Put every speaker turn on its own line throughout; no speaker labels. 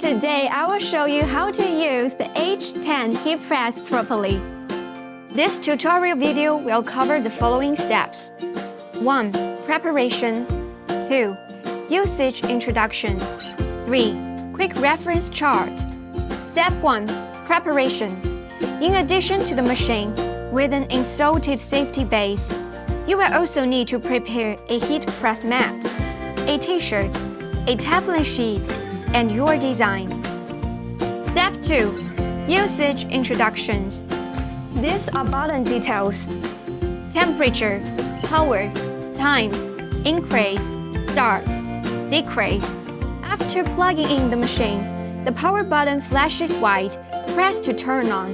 and today I will show you how to use the H10 Heat Press properly. This tutorial video will cover the following steps. 1. Preparation. 2. Usage introductions. 3. Quick reference chart. Step 1. Preparation. In addition to the machine, with an inserted safety base, you will also need to prepare a heat press mat, a t-shirt, a Teflon sheet, and your design. Step 2. Usage introductions. These are button details: temperature, power, time, increase, start, decrease. After plugging in the machine, the power button flashes white. Press to turn on.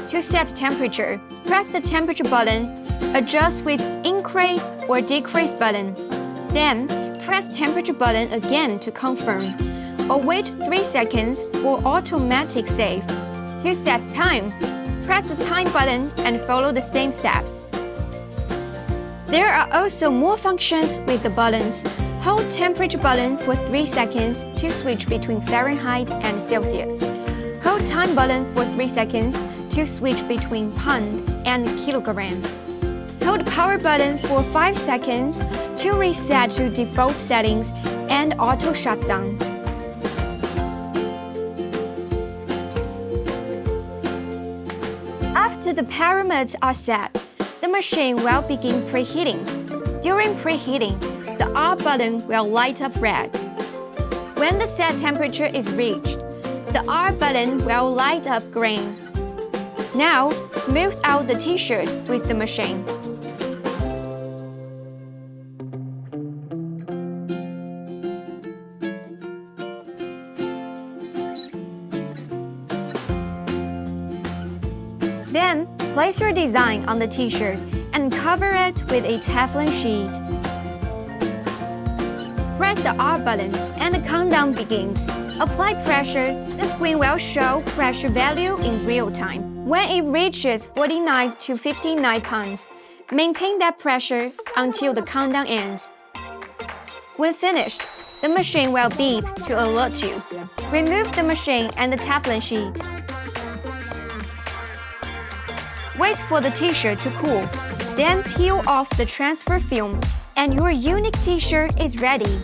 To set temperature, press the temperature button. Adjust with increase or decrease button. Then, press temperature button again to confirm, or wait 3 seconds for automatic save. To set time, press the time button and follow the same steps. There are also more functions with the buttons. Hold temperature button for 3 seconds to switch between Fahrenheit and Celsius. Hold time button for 3 seconds to switch between pound and kilogram. Hold power button for 5 seconds to reset to default settings and auto shutdown. After the parameters are set, the machine will begin preheating. During preheating, the R button will light up red. When the set temperature is reached, the R button will light up green. Now, smooth out the t-shirt with the machine. Then, place your design on the t-shirt and cover it with a Teflon sheet. Press the R button and the countdown begins. Apply pressure. The screen will show pressure value in real time. When it reaches 49 to 59 pounds, maintain that pressure until the countdown ends. When finished, the machine will beep to alert you. Remove the machine and the Teflon sheet. Wait for the t-shirt to cool. Then peel off the transfer film and your unique t-shirt is ready.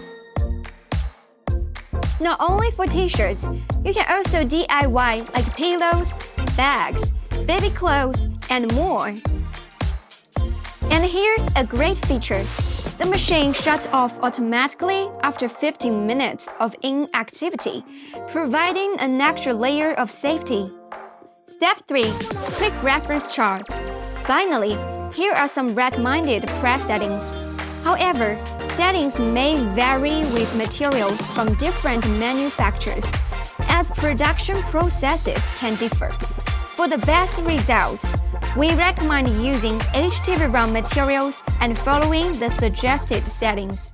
Not only for t-shirts, you can also DIY like pillows, bags, baby clothes, and more. And here's a great feature. The machine shuts off automatically after 15 minutes of inactivity, providing an extra layer of safety. Step 3. Quick reference chart. Finally, here are some recommended press settings. However, settings may vary with materials from different manufacturers, as production processes can differ. For the best results, we recommend using HTVRONT materials and following the suggested settings.